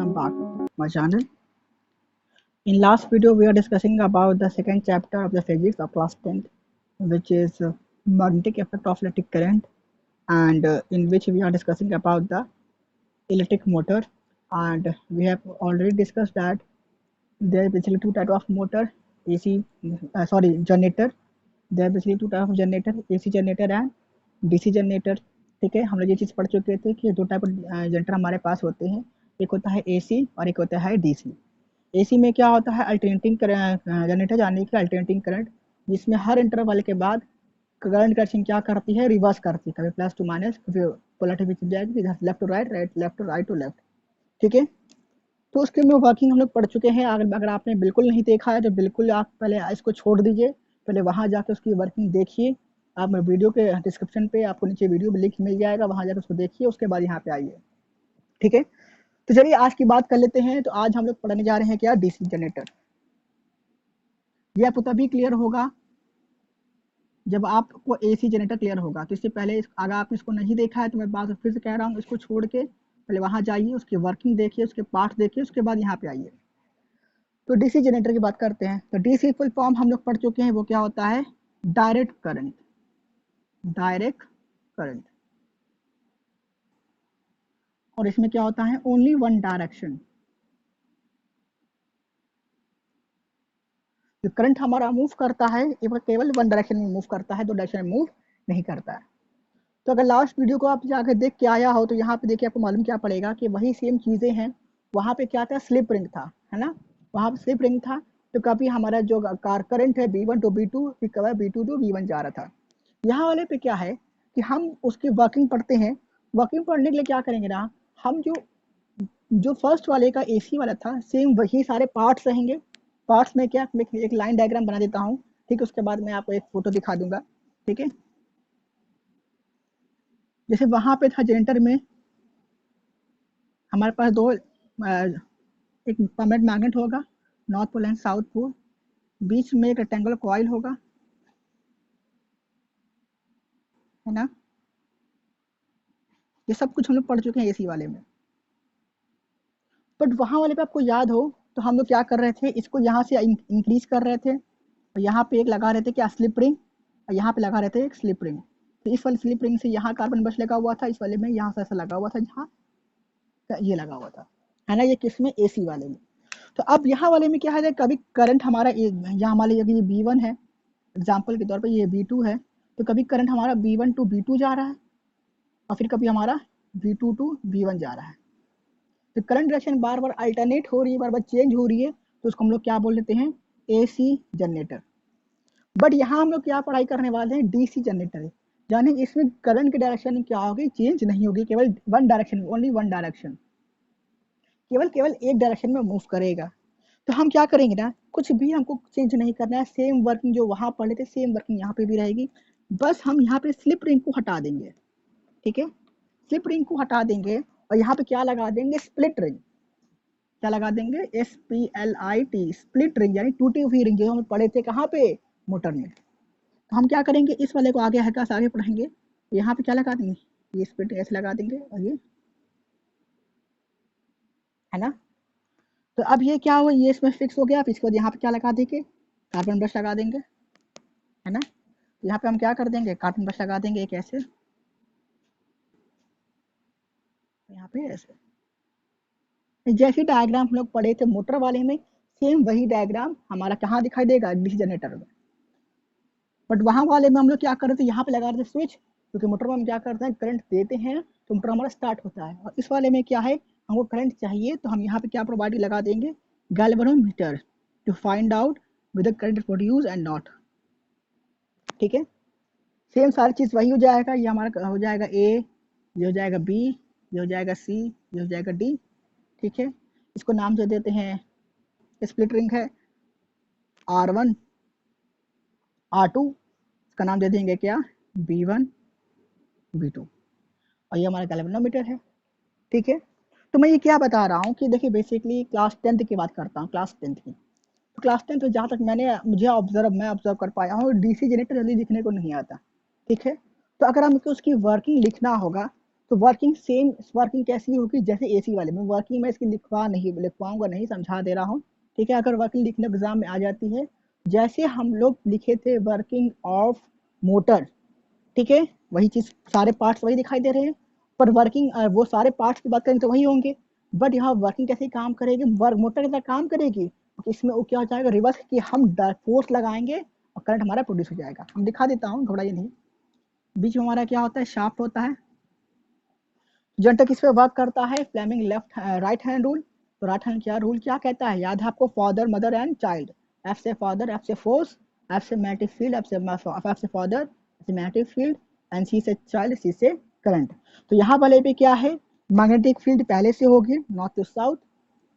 welcome back to my channel. In last video, we are discussing about the second chapter of the physics of class 10th, which is magnetic effect of electric current, and in which we are discussing about the electric motor. And we have already discussed that there are basically two types of motor, generator. There are basically two types of generator, AC generator and DC generator. ठीक है, हम लोग ये चीज़ पढ़ चुके थे कि दो टाइप जनरेटर हमारे पास होते हैं, एक होता है एसी और एक होता है डीसी। एसी में क्या होता है, अल्टरनेटिंग जनरेटर यानी कि अल्टरनेटिंग करंट, जिसमें हर इंटरवल के बाद करंट डायरेक्शन क्या करती है, रिवर्स करती है, कभी प्लस टू माइनस, कभी पोलैरिटी चल जाएगी, left to right, left to right to left. ठीक है, तो उसके में वर्किंग हम लोग पढ़ चुके हैं। अगर आपने बिल्कुल नहीं देखा है तो बिल्कुल आप पहले इसको छोड़ दीजिए, पहले वहाँ जाकर उसकी वर्किंग देखिए। आप वीडियो के डिस्क्रिप्शन पे आपको नीचे वीडियो लिंक मिल जाएगा, वहाँ जाकर उसको देखिए, उसके बाद यहाँ पे आइए। ठीक है, तो चलिए आज की बात कर लेते हैं। तो आज हम लोग पढ़ने जा रहे हैं क्या, डीसी जनरेटर। ये आपको तभी क्लियर होगा जब आपको एसी जनरेटर क्लियर होगा। तो इससे पहले अगर आपने इसको नहीं देखा है तो मैं बात फिर से कह रहा हूँ, इसको छोड़ के पहले वहाँ जाइए, उसकी वर्किंग देखिए, उसके पार्ट देखिए, उसके बाद यहाँ पे आइए। तो डीसी जनरेटर की बात करते हैं। तो डीसी फुल फॉर्म हम लोग पढ़ चुके हैं, वो क्या होता है, डायरेक्ट करंट। डायरेक्ट करंट, और इसमें क्या होता है, ओनली वन डायरेक्शन। जो करंट हमारा मूव करता है ये केवल वन डायरेक्शन में मूव करता है, दो डायरेक्शन में मूव नहीं करता है। तो अगर लास्ट वीडियो को आप जाकर देख के आया हो तो यहाँ पे देखिए, आपको मालूम क्या पड़ेगा कि वही सेम चीजें हैं। वहाँ पे क्या था, स्लिप रिंग था, है ना, वहाँ पे स्लिप रिंग था। तो कभी हमारा जो कार करंट है B1 टू B2, फिर कभी B2 टू B1 जा रहा था। यहाँ वाले पे क्या है कि हम उसकी वर्किंग पढ़ते हैं। वर्किंग पढ़ने के लिए क्या करेंगे ना, हम जो फर्स्ट वाले का एसी वाला था, सेम वही सारे पार्ट्स रहेंगे। पार्ट्स में क्या, मैं एक लाइन डायग्राम बना देता हूँ, ठीक है, उसके बाद मैं आपको एक फोटो दिखा दूंगा। ठीक है, जैसे वहां पे था जनरेटर में हमारे पास दो एक परमानेंट मैग्नेट होगा, north pole and south pole, बीच में एक रेक्टेंगुलर कॉइल होगा, है ना। ये सब कुछ हम लोग पढ़ चुके हैं एसी वाले में। बट वहां वाले पे आपको याद हो तो हम लोग क्या कर रहे थे, इसको यहाँ से इंक्रीज कर रहे थे, और यहाँ पे एक लगा रहे थे क्या, स्लिप रिंग, और यहाँ पे लगा रहे थे एक स्लिप रिंग। तो इस वाले स्लिप रिंग से यहाँ कार्बन बस लगा हुआ था, इस वाले में यहाँ से ऐसा लगा हुआ था, जहाँ ये लगा हुआ था, है ना। ये किसमें, एसी वाले में। तो अब यहाँ वाले में क्या है, कभी करंट हमारा यहाँ हमारे ये B1 है, एग्जाम्पल के तौर पर ये B2 है, तो कभी करंट हमारा B1 टू B2 जा रहा है, और फिर कभी हमारा B2 टू B1 जा रहा है। तो करंट डायरेक्शन बार बार अल्टरनेट हो रही है, बार बार चेंज हो रही है, तो उसको हम लोग क्या बोल देते हैं, एसी जनरेटर। बट यहाँ हम लोग क्या पढ़ाई करने वाले हैं, डीसी जनरेटर, यानी इसमें करंट की डायरेक्शन क्या होगी, चेंज नहीं होगी, केवल one direction, only one direction, केवल एक डायरेक्शन में मूव करेगा। तो हम क्या करेंगे ना, कुछ भी हमको चेंज नहीं करना है, सेम वर्किंग जो वहां पढ़े थे सेम वर्किंग यहाँ पे भी रहेगी। बस हम यहाँ पे स्लिप रिंग को हटा देंगे। ठीक है, स्लिप रिंग को हटा देंगे और यहाँ पे क्या लगा देंगे, स्प्लिट रिंग। क्या लगा देंगे, SPLIT, स्प्लिट रिंग, यानी टूटी हुई रिंग, जो हम पढ़े थे कहाँ पे, मोटर में। तो हम क्या करेंगे, इस वाले को आगे है आगे पढ़ेंगे, यहाँ पे क्या लगा देंगे, ये स्प्लिट ऐसे लगा देंगे, और ये, है ना। तो अब ये क्या हुआ, ये इसमें फिक्स हो गया। अब इसके बाद यहाँ पे क्या लगा देंगे, कार्बन ब्रश लगा देंगे, है ना। तो यहाँ पे हम क्या कर देंगे, कार्बन ब्रश लगा देंगे एक ऐसे, यहाँ पे ऐसे। जैसी डायग्राम हम लोग पढ़े थे मोटर वाले में, सेम वही डायग्राम हमारा कहाँ दिखाई देगा, डीसी जनरेटर में। बट वहां वाले में हम लोग क्या कर रहे थे, यहाँ पे लगा रहे थे स्विच, क्योंकि मोटर में हम क्या करते हैं, करंट देते हैं तो मोटर हमारा स्टार्ट होता है। और इस वाले में क्या है, हमको करंट चाहिए, तो हम यहाँ पे क्या प्रोवाइड लगा देंगे, galvanometer, to find out with current produce and not. ठीक है, सेम सारी चीज वही हो जाएगा, ये हमारा हो जाएगा A, ये हो जाएगा B, ये हो जाएगा C, ये हो जाएगा D। ठीक है, इसको नाम जो देते हैं, स्प्लिट रिंग है, R1 R2, इसका नाम दे देंगे क्या, B1 B2, और ये हमारा गैल्वेनोमीटर है। ठीक है, तो मैं ये क्या बता रहा हूँ कि देखिए, बेसिकली क्लास 10th की बात करता हूँ, क्लास 10th की। तो क्लास 10th में जहाँ तक मैं ऑब्जर्व कर पाया हूँ, डीसी जनरेटर जल्दी दिखने को नहीं आता। ठीक है, तो अगर हमको उसकी वर्किंग लिखना होगा तो वर्किंग सेम वर्किंग कैसी होगी जैसे एसी वाले में। वर्किंग मैं इसकी लिखवाऊंगा नहीं, समझा दे रहा हूँ, ठीक है। अगर वर्किंग लिखने एग्जाम में आ जाती है, जैसे हम लोग लिखे थे वर्किंग ऑफ मोटर, ठीक है, वही चीज, सारे पार्ट्स वही दिखाई दे रहे हैं, पर वर्किंग वो सारे पार्ट्स की बात करें तो वही होंगे, बट यहाँ वर्किंग कैसे काम करेगी, वर्क मोटर के साथ काम करेगी। तो इसमें वो क्या हो जाएगा, रिवर्स, कि हम फोर्स लगाएंगे और करंट हमारा प्रोड्यूस हो जाएगा। हम दिखा देता हूँ, घबराइए नहीं। बीच में हमारा क्या होता है, शाफ्ट होता है। जब तक इस पे वर्क करता है Fleming left right hand rule. तो राइट हैंड क्या रूल क्या कहता है, याद है आपको, father mother and child. F से फादर, एफ से फोर्स, एफ से मैग्नेटिक फील्ड, एफ से फादर, एफ से मैग्नेटिक फील्ड, एंड सी से चाइल्ड, सी से करंट। तो यहाँ वाले पे क्या है, मैग्नेटिक फील्ड पहले से होगी north to south,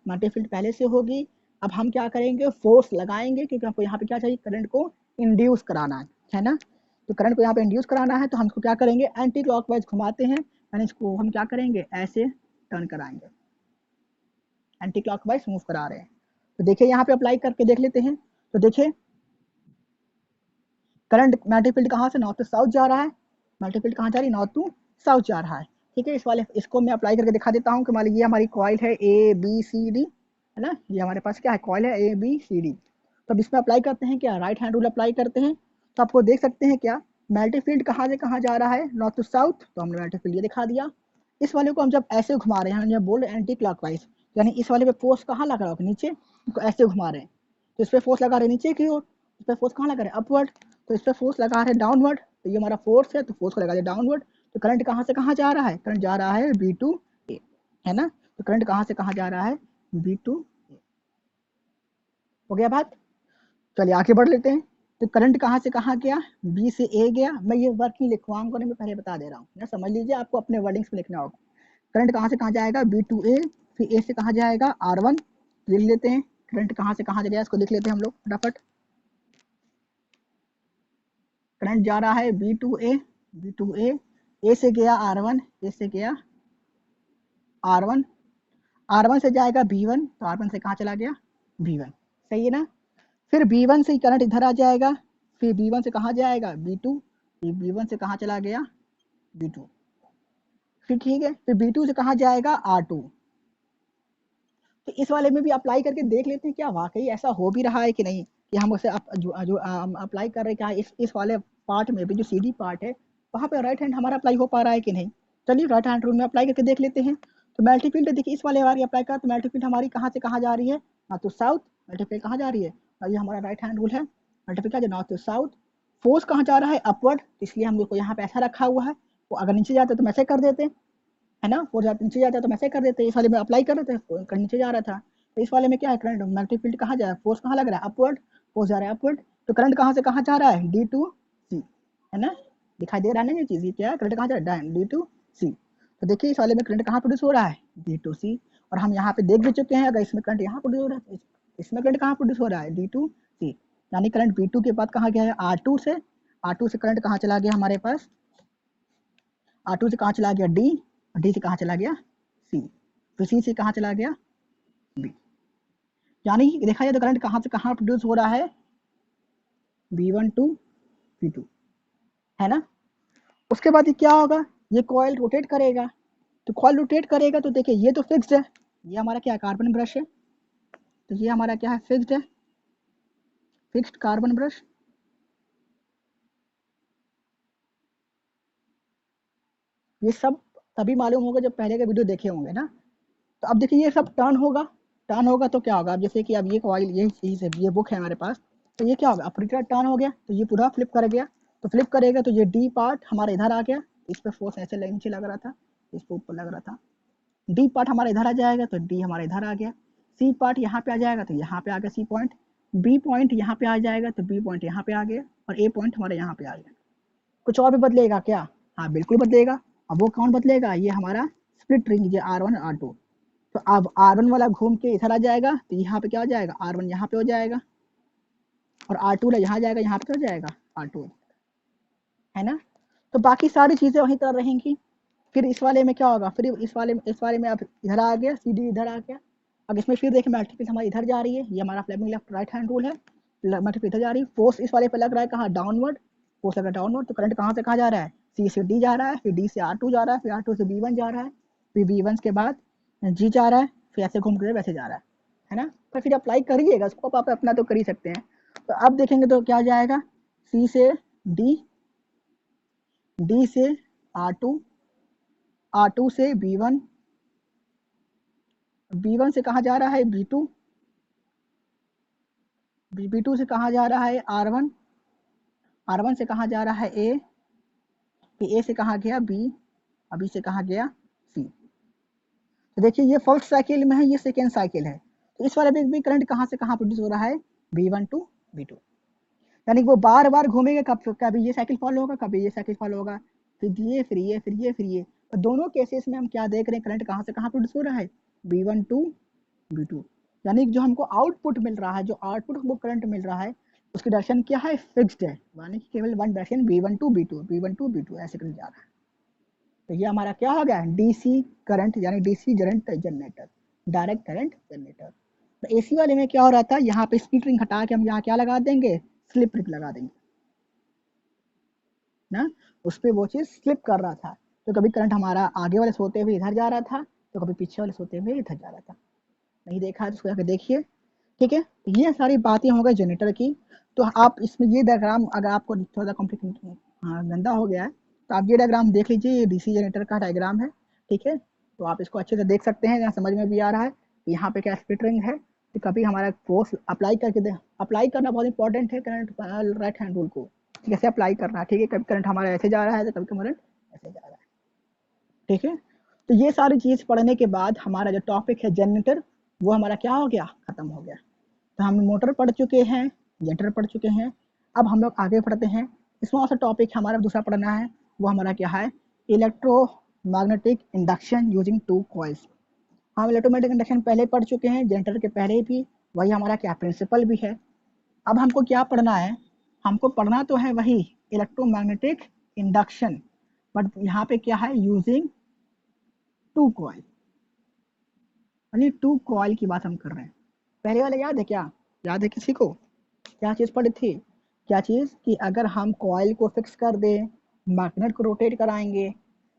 magnetic field पहले से होगी। अब हम क्या करेंगे, फोर्स लगाएंगे, क्योंकि हमको यहाँ पे क्या चाहिए, करंट को इंड्यूस कराना है ना। तो करंट को यहाँ पे इंड्यूस कराना है, तो हम इसको क्या करेंगे, एंटी क्लॉकवाइज घुमाते हैं, यानी इसको हम क्या करेंगे, ऐसे टर्न कराएंगे, एंटी क्लॉकवाइज मूव करा रहे हैं। तो देखिए यहाँ पे अप्लाई करके देख लेते हैं। तो देखिए करंट मैग्नेटिक फील्ड कहाँ से नॉर्थ टू साउथ जा रहा है, मैग्नेटिक फील्ड कहाँ जा रही है, नॉर्थ टू साउथ जा रहा है, ठीक है। इस वाले इसको मैं अप्लाई करके दिखा देता हूँ कि मान लीजिए हमारी कॉइल है ए बी सी डी, है ना, ये हमारे पास क्या है, कॉइल है ए बी सी डी। तो अब इसमें अप्लाई करते हैं क्या, राइट हैंड रूल अप्लाई करते हैं। तो आपको देख सकते हैं क्या, मैग्नेटिक फील्ड कहाँ से कहाँ जा रहा है, नॉर्थ टू साउथ, तो हमने मैग्नेटिक फील्ड ये दिखा दिया। इस वाले को हम जब ऐसे घुमा रहे हैं, जब बोल रहे हैं एंटी क्लॉकवाइज, यानी इस वाले पे फोर्स कहाँ लगा रहा है, नीचे, इसको ऐसे घुमा रहे हैं, तो इस पर फोर्स लगा रहे हैं नीचे की ओर, इस पर फोर्स कहाँ लगा रहे हैं, अपवर्ड, तो इस पर फोर्स लगा रहे हैं डाउनवर्ड, तो ये हमारा फोर्स है, तो फोर्स को लगा दिया डाउनवर्ड। तो करंट कहाँ से कहाँ जा रहा है, करंट जा रहा है बी टू ए, है ना। तो करंट कहाँ से कहाँ जा रहा है, बी टू ए। हो गया बात, चलिए आगे बढ़ लेते हैं। तो करंट कहाँ से कहाँ गया, बी से ए गया। मैं ये वर्किंग लिखवाऊंगा नहीं, मैं पहले बता दे रहा हूँ ना, समझ लीजिए, आपको अपने वर्डिंग्स में लिखना होगा। करंट कहाँ से कहाँ जाएगा, बी टू ए, फिर ए से कहाँ जाएगा, आर वन, लिख लेते हैं। करंट कहाँ से कहाँ गया इसको लिख लेते हैं हम लोग फटाफट। करंट जा रहा है B to A, B to A से गया आर वन, ए से गया आर वन, आर वन से जाएगा बी वन, तो आर वन से कहाँ चला गया, बी वन, सही है ना। फिर बी वन से करंट इधर आ जाएगा, फिर बी वन से कहाँ जाएगा, बी टू, फिर बी वन से कहाँ चला गया, बी टू, फिर ठीक है, फिर बी टू से कहाँ जाएगा, आर टू। तो इस वाले में भी अप्लाई करके देख लेते हैं क्या वाकई ऐसा हो भी रहा है कि नहीं, कि हम उसे जो अप्लाई कर रहे हैं क्या इस वाले पार्ट में भी, जो सी डी पार्ट है वहाँ पे राइट हैंड हमारा अप्लाई हो पा रहा है कि नहीं। चलिए राइट हैंड रूल में अप्लाई करके देख लेते हैं। तो मैग्नेटिक फील्ड देखिए, इस वाले हमारी अप्लाई कर, तो मैग्नेटिक फील्ड हमारी कहाँ से कहाँ जा रही है, north to south, magnetic field कहाँ जा रही है, और ये हमारा राइट हैंड रूल है, magnetic field north to south. Force कहाँ जा रहा है, अपवर्ड, इसलिए हम लोग को यहाँ पे ऐसा रखा हुआ है। वो अगर नीचे जाते तो मैसे कर देते, है ना, फोर्स नीचे जाता है तो मैसे कर देते, इस वाले में अप्लाई कर देते, करंट नीचे जा रहा था। तो इस वाले में क्या है, करंट मैग्नेटिक फील्ड कहाँ जा रहा है, फोर्स कहाँ लग रहा है, अपवर्ड, फोर्स जा रहा है अपवर्ड। तो करंट कहाँ से कहाँ जा रहा है, डी टू सी, है ना, दिखाई दे रहा है ना ये चीज, ये क्या है, करंट कहाँ जा रहा है, डी टू सी। तो देखिए इस वाले में करंट कहाँ प्रोड्यूस हो रहा है, डी टू सी। और हम यहाँ पे देख भी चुके हैं, अगर इसमें करंट यहाँ प्रोड्यूस हो रहा है, इसमें करंट कहाँ प्रोड्यूस हो रहा है, डी टू सी। यानी करंट बी टू के बाद कहाँ गया है, आर टू से, आर टू से करंट कहाँ चला गया हमारे पास, आर टू से कहाँ चला गया डी, डी से कहाँ चला गया सी, फिर सी से कहाँ चला गया बी। यानी देखा जाए तो करंट कहाँ से कहाँ प्रोड्यूस हो रहा है, B one to B two, है ना। उसके बाद ये क्या होगा, ये कॉइल रोटेट करेगा। तो कॉइल रोटेट करेगा तो देखिए ये तो फिक्स्ड है, ये हमारा क्या कार्बन ब्रश है, तो ये हमारा क्या है, फिक्स्ड है, फिक्स्ड कार्बन ब्रश। ये सब तभी मालूम होगा जब पहले के वीडियो देखे होंगे ना। तो अब देखिए ये सब टर्न होगा, टर्न होगा तो क्या होगा, अब जैसे कि अब ये कॉइल, ये चीज है, ये बुक है हमारे पास, तो ये क्या होगा, अब पूरी तरह टर्न हो गया, तो ये पूरा फ्लिप कर गया। तो फ्लिप करेगा तो ये डी पार्ट हमारा इधर आ गया, इस पर फोर्स ऐसे नीचे लग रहा था, इस पर ऊपर लग रहा था। डी पार्ट हमारा इधर आ जाएगा, तो डी हमारा इधर आ गया। सी पार्ट यहाँ पे आ जाएगा, तो यहाँ पे आ गया सी पॉइंट। बी पॉइंट यहाँ पे आ जाएगा, तो बी पॉइंट यहाँ पे आ गया, और ए पॉइंट हमारे यहाँ पे आ गया। कुछ और भी बदलेगा क्या, हाँ बिल्कुल बदलेगा। अब वो कौन बदलेगा, ये हमारा स्प्लिट रिंग, ये आर वन आर टू। तो अब आर वन वाला घूम के इधर आ जाएगा, तो यहाँ पे क्या हो जाएगा, आर वन यहाँ पे हो जाएगा, और आर टू यहाँ जाएगा, यहाँ पे हो जाएगा आर टू, है ना। तो बाकी सारी चीजें वहीं तरह रहेंगी। फिर इस वाले में क्या होगा, फिर इस वाले में अब इधर आ गया, सी डी इधर आ गया। अब इसमें फिर देखें मैट्रिक्स हमारी इधर जा रही है, ये हमारा Fleming left right hand rule है, मैट्रिक्स इधर जा रही है। फोर्स इस वाले पे लग रहा है कहाँ, डाउनवर्ड, फोर्स लग रहा है डाउनवर्ड, तो करंट कहाँ से कहाँ जा रहा है, सी से डी जा रहा है, फिर डी से R2 जा रहा है, फिर R2 से B1 जा रहा है, फिर B1 के बाद G जा रहा है, फिर ऐसे घूम कर वैसे जा रहा है ना। तो फिर अप्लाई करिएगा उसको, आप अपना तो कर ही सकते हैं। तो अब देखेंगे तो क्या जाएगा, C से D, D से R2, R2 से B1, B1 से कहाँ जा रहा है B2, B2 से कहाँ जा रहा है R1, R1 से कहाँ जा रहा है A, फिर A से कहाँ गया B, अभी से कहाँ गया C। तो देखिए ये फर्स्ट साइकिल में है, ये सेकेंड साइकिल है। तो इस वाले में भी करंट कहाँ से कहाँ प्रोड्यूस हो रहा है, B1 टू B2, यानी वो बार बार घूमेगा, कभी ये साइकिल फॉलो होगा, कभी ये साइकिल फॉलो होगा, फिर ये फिर ये फिर ये फिर ये। तो दोनों केसेस में हम क्या देख रहे हैं, करंट कहाँ से कहाँ प्रोड्यूस हो रहा है, B1 टू B2, यानी जो हमको आउटपुट मिल रहा है, जो आउटपुट हमको करंट मिल रहा है, उसकी डायरेक्शन क्या है, फिक्स्ड है, यानी कि केवल one direction B1 to B2, B1 to B2 ऐसे करंट जा रहा है। तो ये हमारा क्या हो गया, डीसी करंट, यानी DC current generator, direct current generator. तो एसी वाले में क्या हो रहा था, यहाँ पे स्प्लिट रिंग हटा के हम यहाँ क्या लगा देंगे, स्लिप रिंग लगा देंगे ना, उस पर वो चीज़ स्लिप कर रहा था। तो कभी करंट हमारा आगे वाले सोते हुए इधर जा रहा था, तो कभी पीछे वाले सोते हुए इधर जा रहा था। नहीं देखा है तो उसको जाकर देखिए, ठीक है। तो ये सारी बातें हो गई जनरेटर की। तो आप इसमें ये डायग्राम, अगर आपको थोड़ा कॉम्प्लिकेटेड गंदा हो गया है, तो आप ये डायग्राम देख लीजिए, ये डीसी जनरेटर का डायग्राम है, ठीक है। तो आप इसको अच्छे से देख सकते हैं, यहाँ समझ में भी आ रहा है। यहाँ पे क्या स्प्लिट रिंग है, तो कभी हमारा फोर्स अप्लाई करके दे, अप्लाई करना बहुत इंपॉर्टेंट है करंट राइट हैंड रूल को, कैसे अप्लाई करना है, ठीक है। कभी करंट हमारा ऐसे जा रहा है, तो कभी करंट ऐसे जा रहा है, ठीक है। तो ये सारी चीज़ पढ़ने के बाद हमारा जो टॉपिक है जनरेटर, वो हमारा क्या हो गया, खत्म हो गया। तो हम मोटर पढ़ चुके हैं, जनरेटर पढ़ चुके हैं। अब हम लोग आगे पढ़ते हैं, इसमें से टॉपिक हमारा दूसरा पढ़ना है, वो हमारा क्या है, electromagnetic induction using two coils. हम इलेक्ट्रोमैग्नेटिक इंडक्शन पहले पढ़ चुके हैं, जनरेटर के पहले भी, वही हमारा क्या प्रिंसिपल भी है। अब हमको क्या पढ़ना है, हमको पढ़ना तो है वही इलेक्ट्रोमैग्नेटिक इंडक्शन, बट यहाँ पे क्या है, यूजिंग टू कॉइल, यानी टू कॉइल की बात हम कर रहे हैं। पहले वाले याद है क्या, याद है किसी को, क्या चीज़ पढ़ी थी, क्या चीज़, कि अगर हम कॉइल को फिक्स कर दें, मैग्नेट को रोटेट कराएंगे,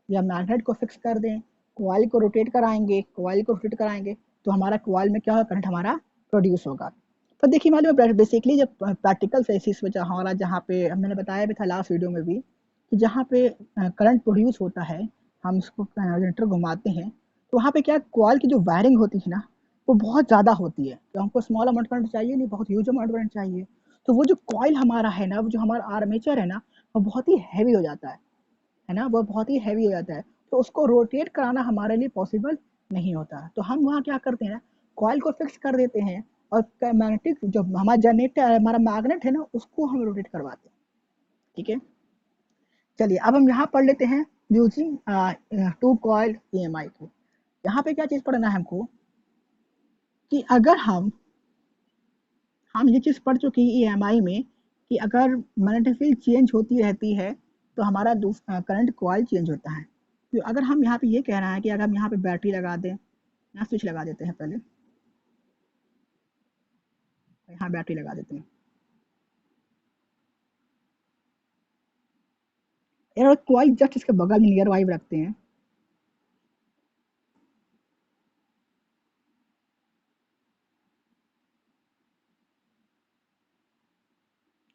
या मैग्नेट को फिक्स कर दें, कॉइल को रोटेट कराएंगे, कॉइल को रोटेट कराएंगे, तो हमारा कॉइल में क्या होगा, करंट हमारा प्रोड्यूस होगा। तो देखिए मालूम है, बेसिकली जब प्रैक्टिकल बेसिस पे हमारा, जहाँ पे मैंने बताया भी था लास्ट वीडियो में भी, कि जहाँ पे करंट प्रोड्यूस होता है, हम उसको जनरेटर घुमाते हैं, तो वहाँ पे क्या, कॉइल की जो वायरिंग होती है ना, वो बहुत ज़्यादा होती है। तो हमको स्मॉल अमाउंट करंट चाहिए नहीं, बहुत ह्यूज अमाउंट करंट चाहिए। तो वो जो कॉइल हमारा है ना, वो जो हमारा आर्मेचर है ना, वो बहुत ही हैवी हो जाता है ना, वो बहुत ही हैवी हो जाता है। तो उसको रोटेट कराना हमारे लिए पॉसिबल नहीं होता। तो हम वहाँ क्या करते हैं, कॉइल को फिक्स कर देते हैं, और मैग्नेटिक जो हमारा जनरेटर, हमारा मैग्नेट है ना, उसको हम रोटेट करवाते हैं, ठीक है। चलिए अब हम यहाँ पढ़ लेते हैं यूजिंग टू कॉइल ईएमआई को। यहाँ पे क्या चीज़ पढ़ना है हमको, कि अगर हम ये चीज़ पढ़ चुके हैं ईएमआई में, कि अगर मैग्नेटिक फील्ड चेंज होती रहती है, तो हमारा करंट कॉइल चेंज होता है। तो अगर हम यहाँ पे ये कह रहे हैं कि अगर हम यहाँ पे बैटरी लगा दें, यहाँ स्विच लगा देते हैं पहले, यहाँ बैटरी लगा देते हैं, यार कॉइल जस्ट इसके बगल में नियर वाइब रखते हैं,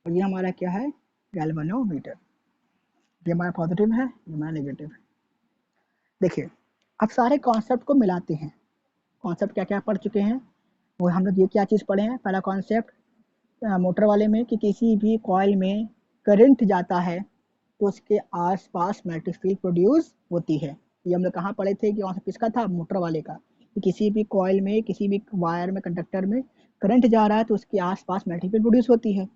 और ये हमारा क्या है, गैल्वेनोमीटर। ये हमारा पॉजिटिव है, ये हमारा नेगेटिव है। देखिए अब सारे कॉन्सेप्ट को मिलाते हैं, कॉन्सेप्ट क्या क्या पढ़ चुके हैं, वो हम लोग ये क्या चीज़ पढ़े हैं। पहला कॉन्सेप्ट मोटर वाले में, कि किसी भी कॉइल में करंट जाता है, तो उसके आसपास मैग्नेटिक फील्ड प्रोड्यूस होती है। ये हम लोग कहाँ पढ़े थे, कि कॉन्सेप्ट किसका था, मोटर वाले का, कि किसी भी कॉइल में, किसी भी वायर में, कंडक्टर में करंट जा रहा है, तो उसके आसपास मैग्नेटिक फील्ड प्रोड्यूस होती है।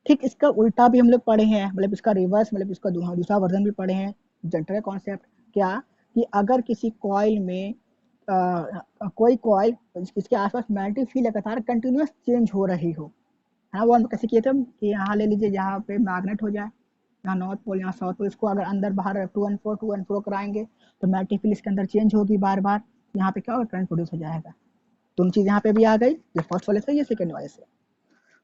ठीक इसका उल्टा भी हम लोग पढ़े हैं, मतलब इसका रिवर्स, मतलब इसका दूसरा वर्जन भी पढ़े हैं, जनरेटर कॉन्सेप्ट। क्या, कि अगर किसी कॉइल में कोई कॉइल, इसके आसपास मैग्नेटिक फील्ड लगातार कंटिन्यूस चेंज हो रही हो, है, वो हम कैसे किए थे हम, कि यहाँ ले लीजिए, यहाँ पे मैग्नेट हो जाए, यहाँ नॉर्थ पोल, यहाँ साउथ पोल, इसको अगर अंदर बाहर टू एंड फ्रो कराएंगे, तो मैग्नेटिक फील्ड इसके अंदर चेंज होगी बार बार, यहाँ पे क्या होगा, करंट प्रोड्यूस हो जाएगा। दोनों चीज़ यहाँ पे भी आ गई, ये फर्स्ट वाले से, ये सेकेंड वाले से।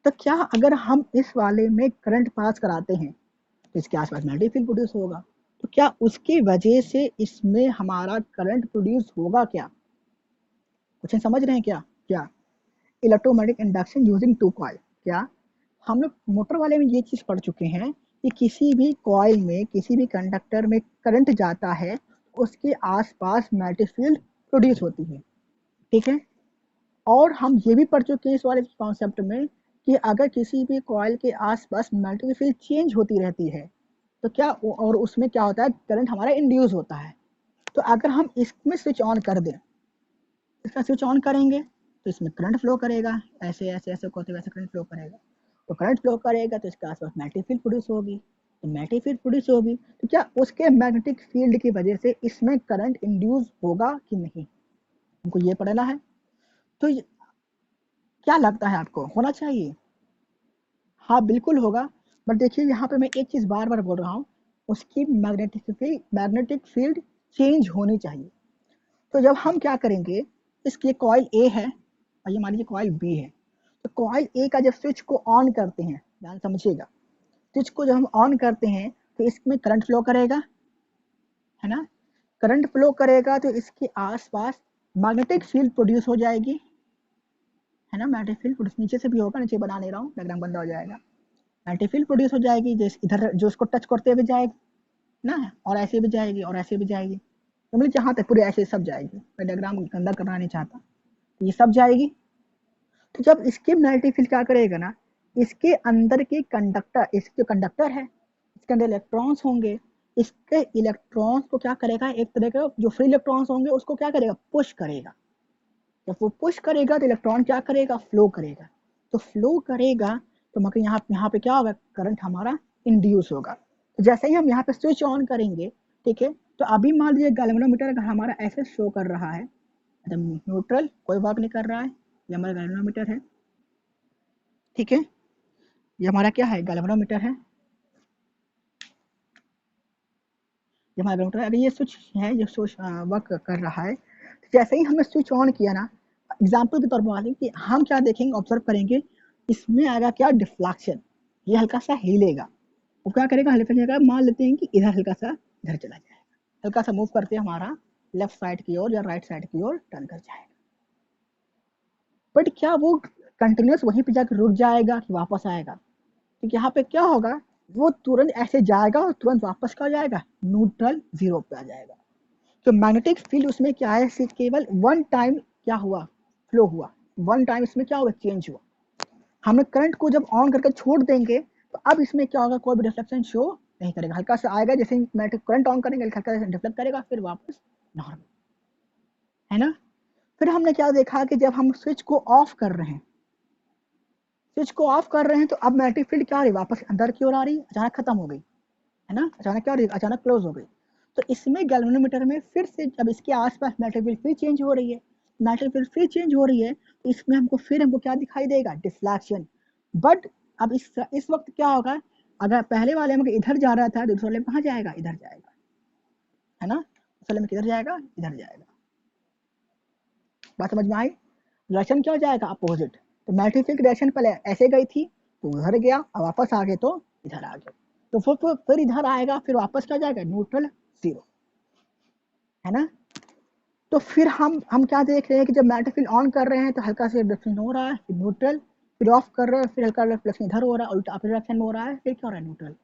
तो क्या अगर हम इस वाले में करंट पास कराते हैं, तो इसके आसपास मैग्नेटिक फील्ड प्रोड्यूस होगा, तो क्या उसकी वजह से इसमें हमारा करंट प्रोड्यूस होगा क्या? क्वेश्चन समझ रहे हैं क्या? क्या electromagnetic induction using two coil, क्या हम लोग मोटर वाले में ये चीज पढ़ चुके हैं कि किसी भी कॉइल में, किसी भी कंडक्टर में करंट जाता है, उसके आसपास मैग्नेटिक फील्ड प्रोड्यूस होती है, ठीक है। और हम ये भी पढ़ चुके हैं इस वाले कॉन्सेप्ट में कि अगर किसी भी कॉइल के आसपास मैग्नेटिक फील्ड चेंज होती रहती है तो क्या, और उसमें क्या होता है, करंट हमारा इंड्यूस होता है। तो अगर हम इसमें स्विच ऑन कर दें, इसका स्विच ऑन करेंगे तो इसमें करंट फ्लो करेगा, ऐसे ऐसे ऐसे होते वैसे करंट फ्लो करेगा। तो करंट फ्लो करेगा तो इसके आसपास मैग्नेटिक फील्ड प्रोड्यूस होगी, तो मैग्नेटिक फील्ड प्रोड्यूस होगी तो क्या उसके मैग्नेटिक फील्ड की वजह से इसमें करंट इंड्यूस होगा कि नहीं, हमको ये पढ़ना है। तो क्या लगता है आपको, होना चाहिए? हाँ बिल्कुल होगा। बट देखिए यहाँ पे मैं एक चीज बार बार बोल रहा हूँ, उसकी मैग्नेटिक फील्ड चेंज होनी चाहिए। तो जब हम क्या करेंगे, इसकी कॉइल ए है और ये मान लीजिए कॉइल बी है, तो कॉइल ए का जब स्विच को ऑन करते हैं, ध्यान समझिएगा, स्विच को जब हम ऑन करते हैं तो इसमें करंट फ्लो करेगा, है ना। करंट फ्लो करेगा तो इसके आसपास मैग्नेटिक फील्ड प्रोड्यूस हो जाएगी, है ना। मैग्नेटिक फील्ड प्रोड्यूस नीचे से भी होगा, नीचे बना नहीं रहा हूँ, डायग्राम बंद हो जाएगा। मैग्नेटिक फील्ड प्रोड्यूस हो जाएगी जो इधर, जो उसको टच करते हुए जाएगी ना, और ऐसे भी जाएगी और ऐसे भी जाएगी, तो मतलब जहाँ तक पूरी ऐसे सब जाएगी, मैं डायग्राम गंदा करना नहीं चाहता, तो ये सब जाएगी। तो जब इसके मैग्नेटिक फील्ड क्या करेगा ना, इसके अंदर के कंडक्टर, इसके कंडक्टर है, इसके अंदर इलेक्ट्रॉन्स होंगे, इसके इलेक्ट्रॉन्स को क्या करेगा, एक तरह का जो फ्री इलेक्ट्रॉन्स होंगे उसको क्या करेगा, पुश करेगा। जब वो पुश करेगा तो इलेक्ट्रॉन क्या करेगा, फ्लो करेगा। तो फ्लो करेगा तो मतलब यहाँ पे क्या होगा, करंट हमारा इंड्यूस होगा। तो जैसे ही हम यहाँ पे स्विच ऑन करेंगे, ठीक है, तो अभी मान लीजिए गैल्वेनोमीटर अगर हमारा ऐसे शो कर रहा है, एकदम न्यूट्रल, कोई वर्क नहीं कर रहा है, ये हमारा गैल्वेनोमीटर है, ठीक है, ये हमारा क्या है, गैल्वेनोमीटर है, ये हमारा गैल्वेनोमीटर है। अगर ये स्विच है, ये स्विच वर्क कर रहा है, तो जैसे ही हमने स्विच ऑन किया ना, एग्जाम्पल के तौर पर मान कि हम क्या देखेंगे, ऑब्जर्व करेंगे, इसमें आएगा क्या, डिफ्लेक्शन, ये हल्का सा हिलेगा। वो क्या करेगा, हल्का सा, मान लेते हैं कि इधर हल्का सा इधर चला जाएगा, हल्का सा मूव करते हमारा लेफ्ट साइड की ओर या राइट साइड की ओर टर्न कर जाएगा। बट क्या वो कंटिन्यूस वहीं पे जाकर रुक जाएगा कि वापस आएगा? तो यहाँ पे क्या होगा, वो तुरंत ऐसे जाएगा और तुरंत वापस क्या जाएगा, न्यूट्रल जीरो पे आ जाएगा। तो मैग्नेटिक फील्ड उसमें क्या है, सिर्फ केवल वन टाइम क्या हुआ, फ्लो हुआ, वन टाइम इसमें क्या हुआ, चेंज हुआ। हम लोग करंट को जब ऑन करके छोड़ देंगे तो अब इसमें क्या होगा, कोई भी रिफ्लेक्शन शो नहीं करेगा, हल्का सा आएगा, जैसे मैग्नेटिक करंट ऑन करेंगे हल्का सा रिफ्लेक्ट करेगा, फिर वापस नॉर्मल, है ना। फिर हमने क्या देखा कि जब हम स्विच को ऑफ कर रहे हैं, स्विच को ऑफ कर रहे हैं तो अब मैग्नेटिक फील्ड क्या आ रही है, वापस अंदर की ओर आ रही है, अचानक खत्म हो गई, है ना, अचानक क्या हो रही है, अचानक क्लोज हो गई। तो इसमें गैल्वेनोमीटर में फिर से जब इसके आसपास मैग्नेटिक फील्ड फिर चेंज हो रही है, मैग्नेटिक फील्ड फिर चेंज हो रही है, तो इसमें हमको क्या दिखाई देगा, डिफ्लेक्शन। बट अब इस वक्त क्या होगा, अगर पहले वाले में इधर जा रहा था, दूसरे वाले में कहाँ जाएगा, इधर जाएगा, है ना, दूसरे वाले में किधर जाएगा, इधर जाएगा। बात समझ में आई? डायरेक्शन क्या हो जाएगा, अपोजिट। तो मैग्नेटिक फील्ड डायरेक्शन पहले ऐसे गई थी तो उधर गया, और वापस आ गए तो इधर आ गए, तो फिर इधर आएगा, फिर वापस क्या जाएगा, न्यूट्रल जीरो, है ना। तो फिर हम क्या देख रहे हैं कि जब मैग्नेटिक फील्ड ऑन कर रहे हैं तो हल्का सा रिफ्लेक्शन हो रहा है, फिर न्यूट्रल, फिर ऑफ कर रहे हैं, फिर हल्का रिफ्लेक्शन इधर हो रहा है, उल्टा फिर रिफ्लेक्शन हो रहा है, फिर क्या हो रहा है, न्यूट्रल।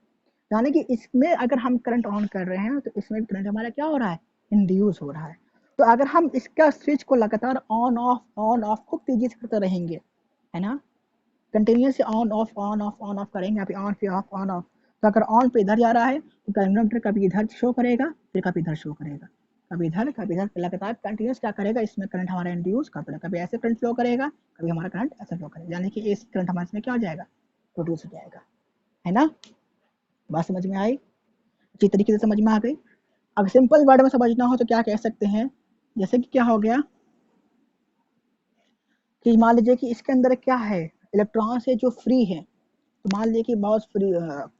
यानी कि इसमें अगर हम करंट ऑन कर रहे हैं तो इसमें करंट हमारा क्या हो रहा है, इंड्यूस हो रहा है। तो अगर हम इसका स्विच को लगातार ऑन ऑफ खूब तेजी से करते रहेंगे, है ना, कंटिन्यूस ऑन ऑफ करेंगे, अभी ऑन फिर ऑफ ऑन ऑफ, तो अगर ऑन पे इधर जा रहा है तो कैलकुलेटर कभी इधर शो करेगा, फिर कभी इधर शो करेगा, कभी इधर, लगातार कंटिन्यूस क्या करेगा, इसमें करंट हमारा इंड्यूस करता है, कभी ऐसे करंट फ्लो करेगा, कभी हमारा करंट ऐसे फ्लो करेगा, यानी कि इस करंट हमारे इसमें क्या हो जाएगा, प्रोड्यूस हो जाएगा, है ना। बात समझ में आई, अच्छी तरीके से समझ में आ गई। अब सिंपल वर्ड में समझना हो तो क्या कह सकते हैं, जैसे कि क्या हो गया कि मान लीजिए कि इसके अंदर क्या है, इलेक्ट्रॉन से जो फ्री है, तो मान लीजिए कि बहुत फ्री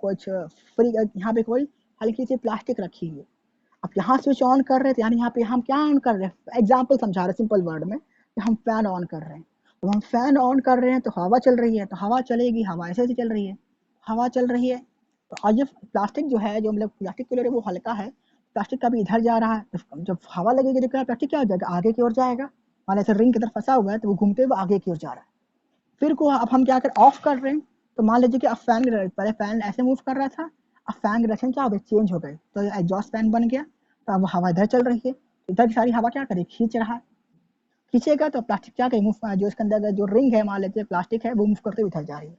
कुछ फ्री, यहाँ पे कोई हल्की सी प्लास्टिक रखी है, अब यहाँ स्विच ऑन कर रहे थे, यानी यहाँ पे हम क्या ऑन कर रहे हैं, एग्जाम्पल समझा रहे हैं सिंपल वर्ड में, कि हम फैन ऑन कर रहे हैं, तो हम फैन ऑन कर रहे हैं तो हवा चल रही है, तो हवा चलेगी, हवा ऐसे ऐसे चल रही है, हवा चल रही है, तो और ये प्लास्टिक जो है, जो मतलब प्लास्टिक कूलर है वो हल्का है, प्लास्टिक का भी इधर जा रहा है, तो जब हवा लगेगी तो क्या प्लास्टिक क्या हो जाएगा, आगे की ओर जाएगा। मान ऐसे रिंग की तरफ फंसा हुआ है तो वो घूमते हुए आगे की ओर जा रहा है। फिर को अब हम क्या कर ऑफ कर रहे हैं, तो मान लीजिए कि अब फैन, पहले फैन ऐसे मूव कर रहा था, अब फैन की डायरेक्शन क्या हो गई, चेंज हो गई, तो एग्जॉस्ट फैन बन गया, तो अब हवा इधर चल रही है, इधर की सारी हवा क्या करे, खींच रहा है, खींचेगा तो प्लास्टिक क्या करें, मूव, जो इसके अंदर जो रिंग है मान लीजिए प्लास्टिक है वो मूव करते हुए इधर जा रही है।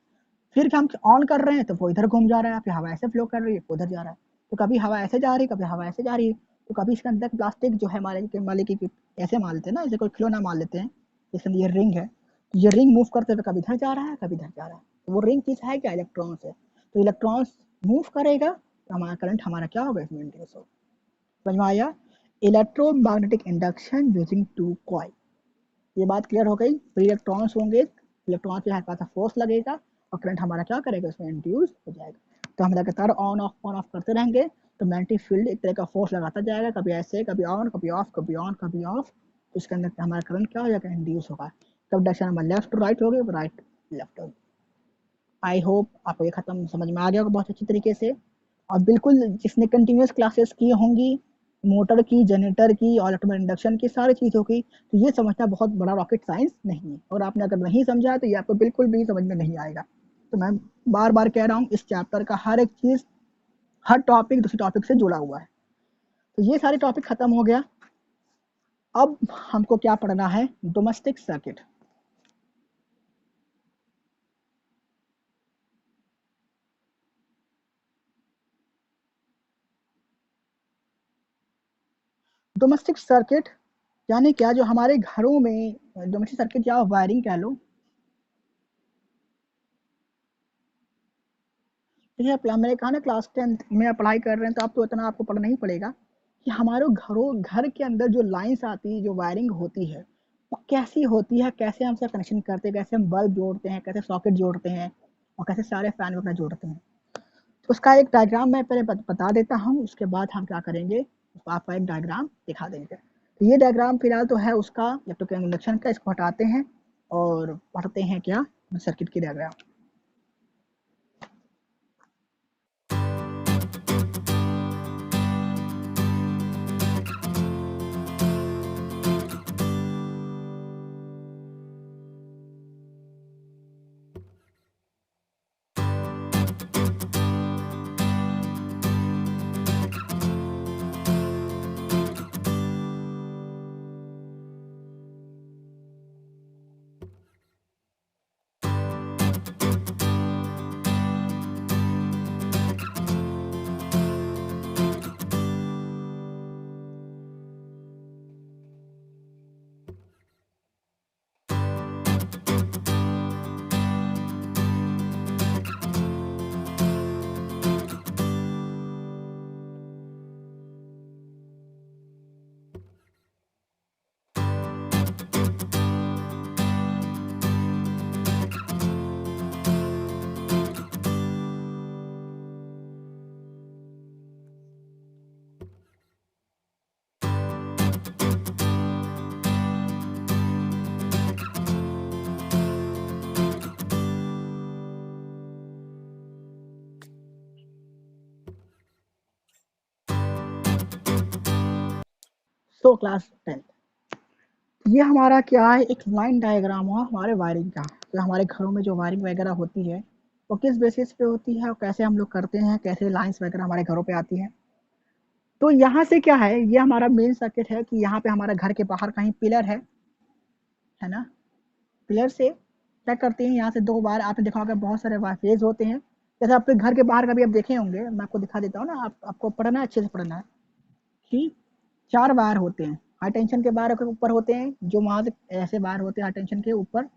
फिर हम ऑन कर रहे हैं तो वो इधर घूम जा रहा है, फिर हवा ऐसे फ्लो कर रही है, उधर जा रहा है, तो कभी हवा ऐसे जा रही है, कभी हवा ऐसे जा रही है, तो कभी इसके अंदर प्लास्टिक जो है मान लीजिए कि ऐसे मान लेते हैं ना, जैसे कोई खिलौना मान लेते हैं, जैसे ये रिंग है, तो ये रिंग मूव करते हुए कभी इधर जा रहा है, कभी इधर जा रहा है, तो वो रिंग चीज है क्या, इलेक्ट्रॉन्स है, तो इलेक्ट्रॉन्स मूव करेगा तो हमारा करंट हमारा क्या होगा, इसमें इंड्यूस होगा। समझ में आया, electromagnetic induction using two coil, ये बात क्लियर हो गई। तो इलेक्ट्रॉन्स होंगे, इलेक्ट्रॉन पे हमारे पास फोर्स लगेगा और करंट हमारा क्या करेगा, उसमें इंड्यूस हो जाएगा। तो हम लगातार ऑन ऑफ करते रहेंगे, तो मैग्नेटिक फील्ड एक तरह का फोर्स लगाता जाएगा, कभी ऐसे, कभी ऑन, कभी ऑफ, कभी ऑन, कभी ऑफ, तो इसके अंदर हमारा करंट क्या हो जाएगा, इंड्यूस होगा। तब डायरेक्शन हमारा लेफ्ट टू राइट होगी, राइट लेफ्ट होगी। आई होप आपको ये खत्म समझ में आ गया होगा बहुत अच्छी तरीके से। और बिल्कुल जिसने कंटिन्यूस क्लासेस की होंगी मोटर की, जनरेटर की और ऑटोमेटिक इंडक्शन की सारी चीज़ों की, तो ये समझना बहुत बड़ा रॉकेट साइंस नहीं है, और आपने अगर नहीं समझा तो ये आपको बिल्कुल भी समझ में नहीं आएगा। तो मैं बार बार कह रहा हूँ, इस चैप्टर का हर एक चीज़, हर टॉपिक दूसरे टॉपिक से जुड़ा हुआ है। तो ये सारे टॉपिक खत्म हो गया। अब हमको क्या पढ़ना है, डोमेस्टिक सर्किट। डोमेस्टिक सर्किट यानी क्या, जो हमारे घरों में, डोमेस्टिक सर्किट या वायरिंग कह लो। देखिए मैंने कहा ना, क्लास 10 में पढ़ाई कर रहे हैं तो अब तो इतना आपको पढ़ना ही पड़ेगा कि हमारे घर के अंदर जो लाइंस आती है, जो वायरिंग होती है, वो कैसी होती है, कैसे हम उसका कनेक्शन करते हैं, कैसे हम बल्ब जोड़ते हैं, कैसे सॉकेट जोड़ते हैं, और कैसे सारे फैन वगैरह जोड़ते हैं। तो उसका एक डायग्राम मैं पहले बता देता हूँ, उसके बाद हम क्या करेंगे, आपका एक डायग्राम दिखा देंगे। तो ये डायग्राम फिलहाल तो है उसका इलेक्ट्रिकल इंडक्शन का, इसको हटाते हैं और पढ़ते हैं क्या, सर्किट की डायग्राम। सो क्लास 10, ये हमारा क्या है, एक लाइन डायग्राम हुआ हमारे वायरिंग का। तो हमारे घरों में जो वायरिंग वगैरह होती है वो किस बेसिस पे होती है और कैसे हम लोग करते हैं, कैसे लाइंस वगैरह हमारे घरों पे आती हैं। तो यहाँ से क्या है, ये हमारा मेन सर्किट है कि यहाँ पे हमारा घर के बाहर कहीं पिलर है ना, पिलर से क्या करते हैं, यहाँ से दो बार आपने देखा होगा बहुत सारे फेज होते हैं। जैसे आपके घर के बाहर कभी आप देखे होंगे, मैं आपको दिखा देता हूँ ना, आपको पढ़ना है, अच्छे से पढ़ना है कि 4 वायर होते हैं, हाई टेंशन के वायर के ऊपर होते हैं, जो वहाँ से ऐसे वायर होते हैं हाई टेंशन के ऊपर,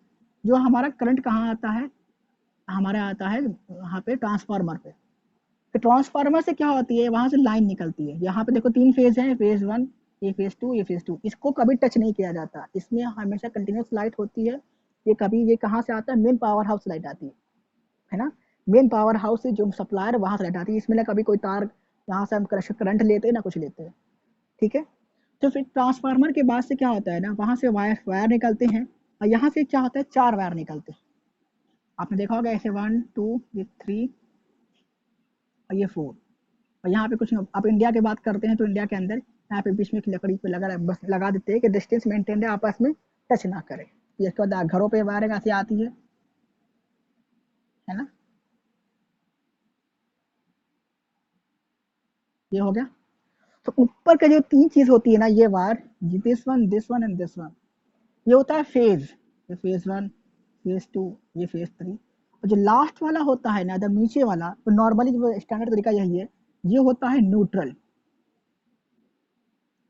जो हमारा करंट कहाँ आता है, हमारा आता है वहाँ पे ट्रांसफार्मर पे। तो ट्रांसफार्मर से क्या होती है, वहाँ से लाइन निकलती है। यहाँ पे देखो 3 फेज है, फेज 1, ये फेज 2, ये फेज 2, इसको कभी टच नहीं किया जाता, इसमें हमेशा कंटिन्यूस लाइट होती है। ये कभी, ये कहाँ से आता है, मेन पावर हाउस लाइट आती है ना, मेन पावर हाउस से जो सप्लायर वहाँ से लाइट आती है, इसमें ना कभी कोई तार, यहाँ से हम करंट लेते हैं ना कुछ लेते हैं, ठीक है। तो फिर ट्रांसफार्मर के बाद से क्या होता है ना, वहां से वायर वायर निकलते हैं, और यहाँ से क्या होता है, 4 वायर निकलते हैं। आपने देखा होगा ऐसे 1 2 3 और ये 4, और यहाँ पे कुछ नहीं। आप इंडिया की बात करते हैं तो इंडिया के अंदर यहाँ पे बीच में एक लकड़ी पे लगा, बस लगा देते हैं कि डिस्टेंस मेंटेन है, आपस में टच ना करें। ये इसके बाद घरों पे वायरिंग ऐसी आती है ना। ये हो गया। तो ऊपर का जो 3 चीज होती है ना, ये wire, this one and this one, ये होता है फेज। ये फेज 1, फेज 2, ये फेज 3। और जो लास्ट वाला होता है ना, एकदम नीचे वाला, तो नॉर्मली जो स्टैंडर्ड तरीका यही है, ये होता है न्यूट्रल,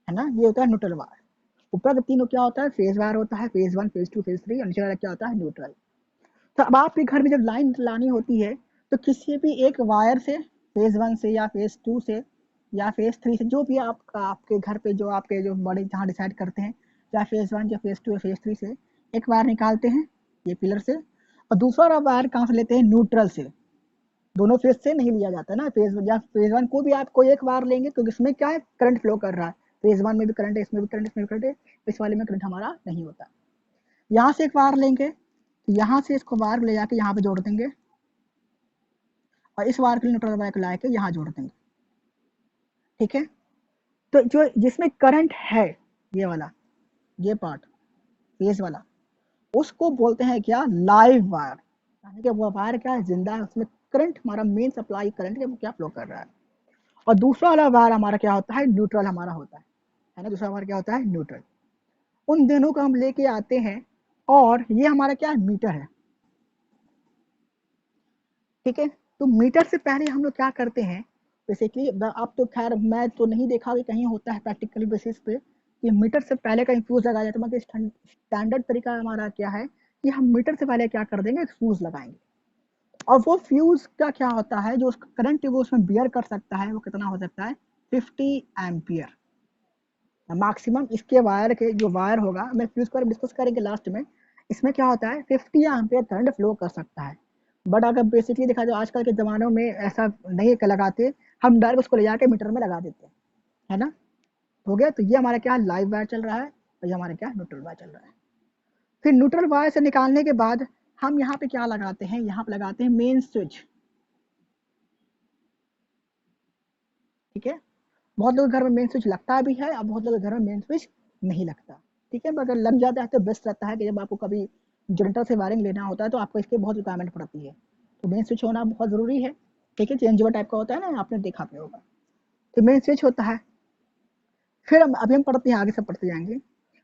है ना। ये होता है न्यूट्रल वायर। ऊपर का तीनों क्या होता है, फेज वायर होता है, फेज 1, फेज 2, फेज 3, और नीचे वाला क्या होता है, न्यूट्रल। तो अब आपके घर में जब लाइन लानी होती है, तो किसी भी एक वायर से, फेज 1 से या फेज 2 से या फेज 3 से, जो भी आपका आपके घर पे जो आपके जो बड़े जहाँ डिसाइड करते हैं, या फेज 1 या फेज 2 या फेज 3 से एक वायर निकालते हैं ये पिलर से, और दूसरा वायर कहाँ से लेते हैं, न्यूट्रल से। दोनों फेज से नहीं लिया जाता ना, फेज या फेज 1 को भी आप कोई एक वायर लेंगे, क्योंकि इसमें क्या है, करंट फ्लो कर रहा है। फेज 1 में भी करंट है, इसमें भी करंट, इसमें भी करंट है, इस वाले में करंट हमारा नहीं होता। यहाँ से एक वायर लेंगे, तो यहाँ से इसको वायर ले जाके यहाँ पे जोड़ देंगे, और इस वायर के लिए न्यूट्रल वायर को ला के यहाँ जोड़ देंगे। ठीक है। तो जो जिसमें करंट है, ये वाला, ये पार्ट फेज वाला, उसको बोलते हैं क्या, लाइव वायर। यानी कि वो वायर क्या है, जिंदा है, उसमें करंट, हमारा मेन सप्लाई करंट है, वो क्या फ्लो कर रहा है। और दूसरा वाला वायर हमारा क्या होता है, न्यूट्रल हमारा होता है ना। दूसरा वायर क्या होता है, न्यूट्रल। उन दोनों को हम लेके आते हैं, और ये हमारा क्या है, मीटर है। ठीक है। तो मीटर से पहले हम लोग क्या करते हैं, बेसिकली आप तो खैर, मैं तो नहीं देखा कि कहीं होता है प्रैक्टिकली बेसिस पे कि मीटर से पहले का फ्यूज लगाया जाता है, मगर स्टैंडर्ड तरीका हमारा क्या है कि हम मीटर से पहले क्या कर देंगे, फ्यूज लगाएंगे। और वो फ्यूज का क्या होता है, जो करंट वो उसमें बियर कर सकता है, वो कितना हो सकता है, 50 एम्पियर मैक्सिमम। इसके वायर के जो वायर होगा, मैं फ्यूज पर डिस्कस करेंगे लास्ट में, इसमें क्या होता है, 50 एम्पियर करंट फ्लो कर सकता है। बट अगर बेसिकली देखा जाए आजकल के ज़मानों में ऐसा नहीं लगाते, हम डायरेक्ट उसको ले जाके मीटर में लगा देते हैं, है ना। हो गया। तो ये हमारा क्या लाइव वायर चल रहा है, और ये हमारा क्या न्यूट्रल वायर चल रहा है। फिर न्यूट्रल वायर से निकालने के बाद हम यहाँ पे क्या लगाते हैं, यहाँ पे लगाते हैं मेन स्विच। ठीक है। बहुत लोग घर में मेन स्विच लगता भी है, और बहुत लोग घर में मेन स्विच नहीं लगता। ठीक है। अगर लग जाता है तो बेस्ट रहता है कि जब आपको कभी जनरेटर से वायरिंग लेना होता है, तो आपको इसकी बहुत रिक्वायरमेंट पड़ती है, तो मेन स्विच होना बहुत ज़रूरी है। ठीक है। चेंज ओवर टाइप का होता है ना, आपने देखा भी होगा। तो मेन स्विच होता है। फिर अभी हम पढ़ते हैं, आगे सब पढ़ते जाएंगे।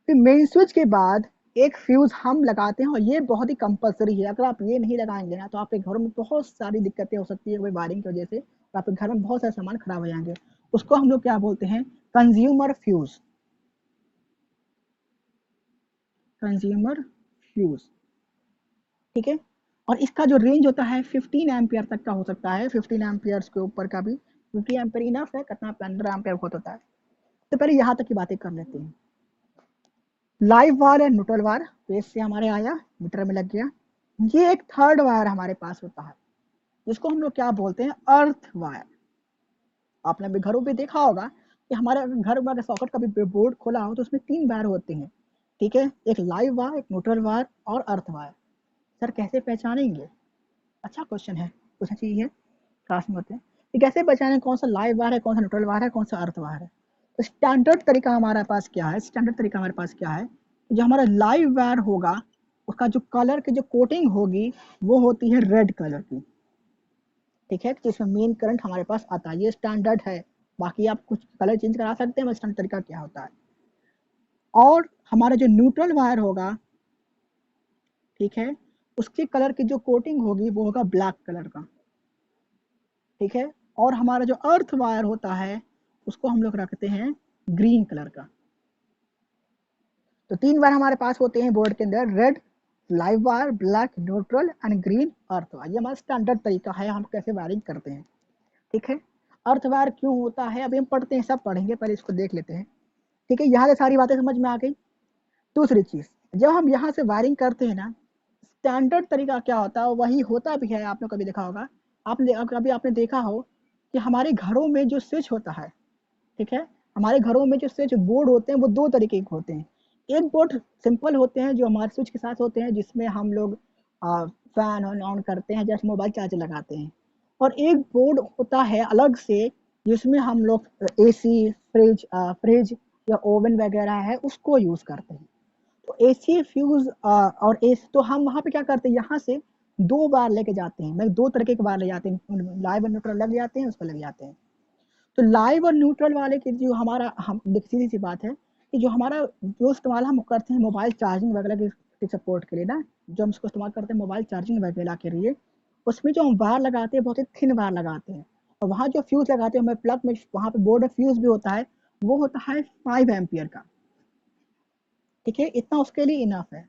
फिर मेन स्विच के बाद एक फ्यूज हम लगाते हैं, और ये बहुत ही कंपलसरी है। अगर आप ये नहीं लगाएंगे ना, तो आपके घरों में बहुत सारी दिक्कतें हो सकती है वायरिंग की वजह से, और आपके घर में बहुत सारे सामान खराब हो जाएंगे। उसको हम लोग क्या बोलते हैं, कंज्यूमर फ्यूज। Consumer fuse. ठीक है। और इसका जो रेंज होता है 15 एम्पियर तक का हो सकता है, 15 एम्पियर के ऊपर का भी। 50 एम्पियर इनफ है, कितना 15 एम्पियर बहुत होता है। तो पहले यहाँ तक की बातें कर लेते हैं। लाइव वायर है, न्यूट्रल वायर, फेज से हमारे आया, मीटर में लग गया। ये एक थर्ड वायर हमारे पास होता है, जिसको हम लोग क्या बोलते हैं, अर्थ वायर। आपने भी घरों पे देखा होगा कि हमारे घर में अगर सॉकेट का भी बोर्ड खोला हो, तो उसमें 3 वायर होते हैं। ठीक है। एक लाइव वायर, एक न्यूट्रल वायर, और अर्थ वायर। सर कैसे पहचानेंगे, अच्छा क्वेश्चन है, पूछना चाहिए क्लास में होते हैं कि कैसे पहचाने कौन सा लाइव वायर है, कौन सा न्यूट्रल वायर है, कौन सा अर्थ वायर है। तो स्टैंडर्ड तरीका हमारे पास क्या है, स्टैंडर्ड तरीका हमारे पास क्या है, जो हमारा लाइव वायर होगा, उसका जो कलर की जो कोटिंग होगी, वो होती है रेड कलर की। ठीक है। जिसमें मेन करंट हमारे पास आता है, ये स्टैंडर्ड है। बाकी आप कुछ कलर चेंज करा सकते हैं, स्टैंडर्ड तरीका क्या होता है। और हमारा जो न्यूट्रल वायर होगा, ठीक है, उसके कलर की जो कोटिंग होगी, वो होगा ब्लैक कलर का। ठीक है। और हमारा जो अर्थ वायर होता है, उसको हम लोग रखते हैं ग्रीन कलर का। तो 3 वायर हमारे पास होते हैं बोर्ड के अंदर, red, live wire, black, neutral and green earth wire. ये हमारा स्टैंडर्ड तरीका है, हम कैसे वायरिंग करते हैं। ठीक है। अर्थ वायर क्यों होता है, अभी हम पढ़ते हैं, सब पढ़ेंगे, पहले इसको देख लेते हैं। ठीक है। यहाँ से सारी बातें समझ में आ गई। दूसरी चीज, जब हम यहाँ से वायरिंग करते हैं ना, स्टैंडर्ड तरीका क्या होता है, वही होता भी है। आपने कभी देखा होगा, आपने कभी आपने देखा हो कि हमारे घरों में जो स्विच होता है, ठीक है, हमारे घरों में जो स्विच बोर्ड होते हैं, वो 2 तरीके के होते हैं। एक बोर्ड सिंपल होते हैं, जो हमारे स्विच के साथ होते हैं, जिसमें हम लोग फैन ऑन ऑन करते हैं, जैसे मोबाइल चार्जर लगाते हैं। और एक बोर्ड होता है अलग से जिसमें हम लोग एसी, फ्रिज या ओवन वगैरह है उसको यूज़ करते हैं। तो एसी फ्यूज़ और एसी तो हम वहाँ पे क्या करते हैं, यहाँ से 2 बार लेके जाते हैं, मैं 2 तरीके के बार ले जाते हैं, लाइव और न्यूट्रल लग जाते हैं, उसको लग जाते हैं। तो लाइव और न्यूट्रल वाले के जो हमारा हम सीधी सी बात है कि जो हमारा जो इस्तेमाल हम करते हैं मोबाइल चार्जिंग वगैरह के सपोर्ट के लिए ना, जो हम इसको इस्तेमाल करते हैं मोबाइल चार्जिंग वगैरह के लिए, उसमें जो हम वायर लगाते हैं बहुत ही थिन वायर लगाते हैं, और वहाँ जो फ्यूज़ लगाते हैं हमें प्लग में, वहाँ पे बोर्ड में फ्यूज़ भी होता है, वो होता है 5 एम्पियर का। ठीक है, इतना उसके लिए इनफ है।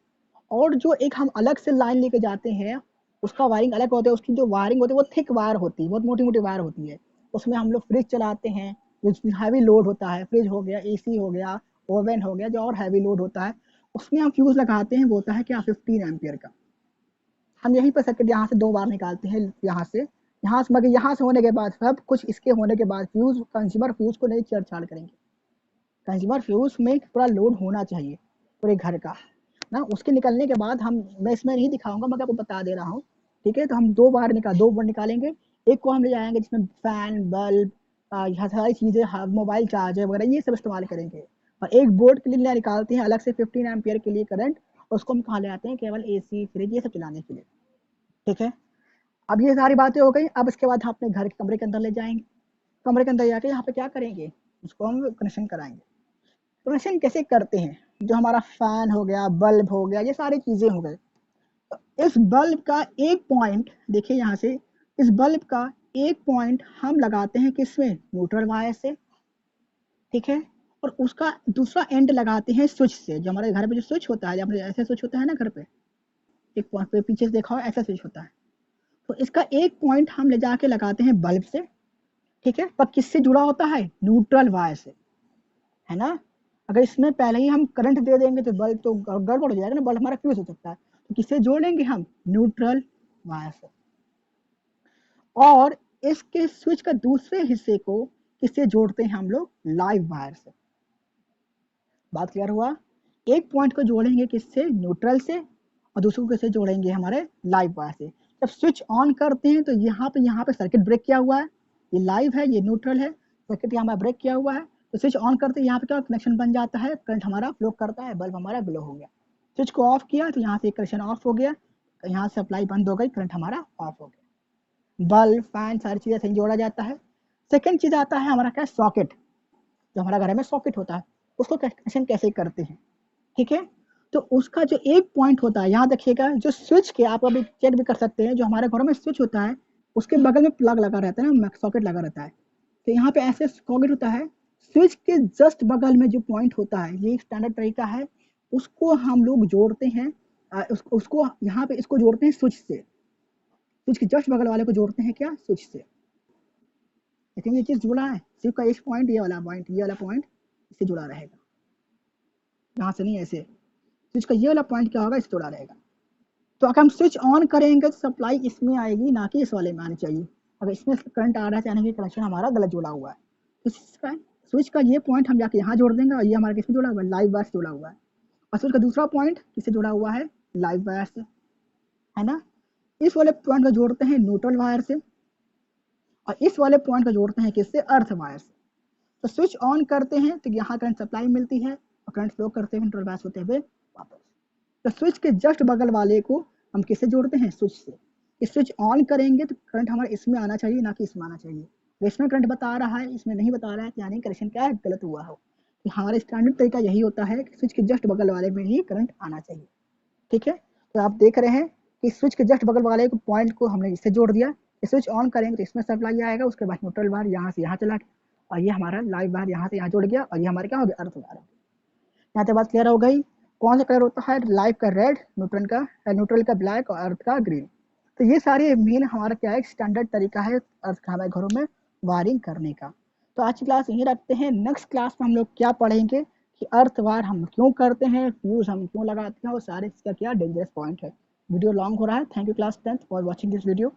और जो एक हम अलग से लाइन लेके जाते हैं, उसका वायरिंग अलग होता है, उसकी जो वायरिंग होती है वो थिक वायर होती है, बहुत मोटी-मोटी वायर होती है। उसमें हम लोग फ्रिज चलाते हैं, जो हैवी लोड होता है, फ्रिज हो गया, एसी हो गया, ओवन हो गया, जो और हैवी लोड होता है, उसमें हम फ्यूज़ लगाते हैं, वो होता है क्या 15 एम्पियर का। हम यहीं पर सर्किट यहाँ से 2 बार निकालते हैं, यहाँ से मगर यहाँ से होने के बाद सब कुछ इसके होने के बाद फ्यूज़ कंज्यूमर फ्यूज़ को नहीं छेड़छाड़ करेंगे। कंज्यूमर फ्यूज़ में पूरा लोड होना चाहिए पूरे घर का ना। उसके निकलने के बाद हम, मैं इसमें नहीं दिखाऊंगा, मैं आपको बता दे रहा हूँ। ठीक है, तो हम 2 बार निकालेंगे। एक को हम ले जाएंगे जिसमें फैन, बल्ब, यह सारी चीज़ें, मोबाइल चार्जर वगैरह ये सब इस्तेमाल करेंगे। और एक बोर्ड के लिए निकालते हैं अलग से 15 एम्पियर के लिए करंट, उसको हम कहाँ ले आते हैं, केवल एसी, फ्रिज ये सब चलाने के लिए। ठीक है, अब ये सारी बातें हो गई। अब इसके बाद हम अपने घर के कमरे के अंदर ले जाएंगे। कमरे के अंदर जाके यहाँ पे क्या करेंगे, उसको हम कनेक्शन कराएंगे। कनेक्शन कैसे करते हैं, जो हमारा फैन हो गया, बल्ब हो गया, ये सारी चीज़ें हो गई। तो इस बल्ब का एक पॉइंट देखिए यहाँ से, इस बल्ब का एक पॉइंट हम लगाते हैं किसमें, न्यूट्रल वायर से। ठीक है, और उसका दूसरा एंड लगाते हैं स्विच से, जो हमारे घर पे जो स्विच होता है, जब ऐसे स्विच होता है ना घर पे, एक पॉइंट पे पीछे से देखा हो ऐसा स्विच होता है, तो इसका एक पॉइंट हम ले जाके लगाते हैं बल्ब से। ठीक है, पर किससे जुड़ा होता है, न्यूट्रल वायर से, है ना। अगर इसमें पहले ही हम करंट दे देंगे तो बल्ब तो गड़बड़ हो जाएगा ना, बल्ब हमारा फ्यूज हो सकता है। तो किससे जोड़ेंगे हम, न्यूट्रल वायर से। और इसके स्विच का दूसरे हिस्से को किससे जोड़ते हैं हम लोग, लाइव वायर से। बात क्लियर हुआ। एक पॉइंट को जोड़ेंगे किससे, न्यूट्रल से, और दूसरे को किससे जोड़ेंगे, हमारे लाइव वायर से। जब स्विच ऑन करते हैं तो यहाँ पे सर्किट ब्रेक किया हुआ है, ये लाइव है, ये न्यूट्रल है, सर्किट यहाँ ब्रेक किया हुआ है। तो स्विच ऑन करते हैं यहाँ पे क्या कनेक्शन बन जाता है, करंट हमारा फ्लो करता है, बल्ब हमारा ग्लो हो गया। स्विच को ऑफ किया तो यहाँ से कनेक्शन ऑफ हो गया, तो यहाँ से सप्लाई बंद हो गई, करंट हमारा ऑफ हो गया। बल्ब, फैन, सारी चीज़ें सही जोड़ा जाता है। सेकेंड चीज़ आता है हमारा क्या, सॉकेट। जो हमारा घर में सॉकेट होता है, उसको कनेक्शन कैसे करते हैं। ठीक है, तो उसका जो एक पॉइंट होता है, यहाँ देखिएगा, जो स्विच के आप अभी चेक भी कर सकते हैं, जो हमारे घरों में स्विच होता है उसके बगल में प्लग लगा रहता है ना, सॉकेट लगा रहता है। तो यहाँ पे ऐसे सॉकेट होता है, स्विच के जस्ट बगल में जो पॉइंट होता है, ये स्टैंडर्ड तरीका है, उसको हम लोग जोड़ते हैं। उसको यहाँ पे इसको जोड़ते हैं स्विच से, स्विच के जस्ट बगल वाले को जोड़ते हैं क्या, स्विच से। लेकिन ये चीज़ जुड़ा है, सिर्फ का इस पॉइंट, ये वाला पॉइंट इससे जुड़ा रहेगा, यहाँ से नहीं, ऐसे। स्विच का ये वाला पॉइंट क्या होगा, इससे जुड़ा रहेगा। तो अगर हम स्विच ऑन करेंगे तो सप्लाई इसमें आएगी, ना कि इस वाले में आनी चाहिए। अगर इसमें करंट आ रहा है, यानी कि कनेक्शन हमारा गलत जुड़ा हुआ है। तो स्विच का ये पॉइंट हम जाके यहाँ जोड़ देंगे, और ये हमारा किसमें जुड़ा हुआ है, लाइव वायर से जुड़ा हुआ है। और स्विच का दूसरा पॉइंट किससे जुड़ा हुआ है, लाइव वायर से, है ना। इस वाले पॉइंट को जोड़ते हैं न्यूट्रल वायर से, और इस वाले पॉइंट को जोड़ते हैं किससे, अर्थ वायर से। तो स्विच ऑन करते हैं तो यहाँ करंट सप्लाई मिलती है, और करंट फ्लो करते हुए न्यूट्रल वायर होते हुए वापस। तो स्विच के जस्ट बगल वाले को हम किससे जोड़ते हैं, स्विच से। स्विच ऑन करेंगे तो करंट हमारा इसमें आना चाहिए, ना कि इसमें आना चाहिए। तो इसमें करंट बता रहा है, इसमें नहीं बता रहा है, यानी कनेक्शन क्या है, गलत हुआ हो। तो हमारा स्टैंडर्ड तरीका यही होता है कि स्विच के जस्ट बगल वाले में ही करंट आना चाहिए। ठीक है, तो आप देख रहे हैं कि स्विच के जस्ट बगल वाले पॉइंट को हमने इससे जोड़ दिया। स्विच ऑन करेंगे तो इसमें सप्लाई आएगा, उसके बाद न्यूट्रल वायर यहाँ से यहाँ चला गया, और ये हमारा लाइव वायर यहाँ से यहाँ जुड़ गया, और ये हमारे क्या हो गया, अर्थ वायर। यहाँ तक बात क्लियर हो गई। कौन सा कलर होता है, लाइव का रेड, न्यूट्रल का ब्लैक, और अर्थ का ग्रीन। तो ये सारे मेन हमारा क्या है, स्टैंडर्ड तरीका है अर्थ का हमारे घरों में वायरिंग करने का। तो आज की क्लास यहीं रखते हैं। नेक्स्ट क्लास में हम लोग क्या पढ़ेंगे कि अर्थ वायर हम क्यों करते हैं, फ्यूज हम क्यों लगाते हैं, और सारे इसका क्या डेंजरस पॉइंट है। वीडियो लॉन्ग हो रहा है। Thank you class 10th for watching this video.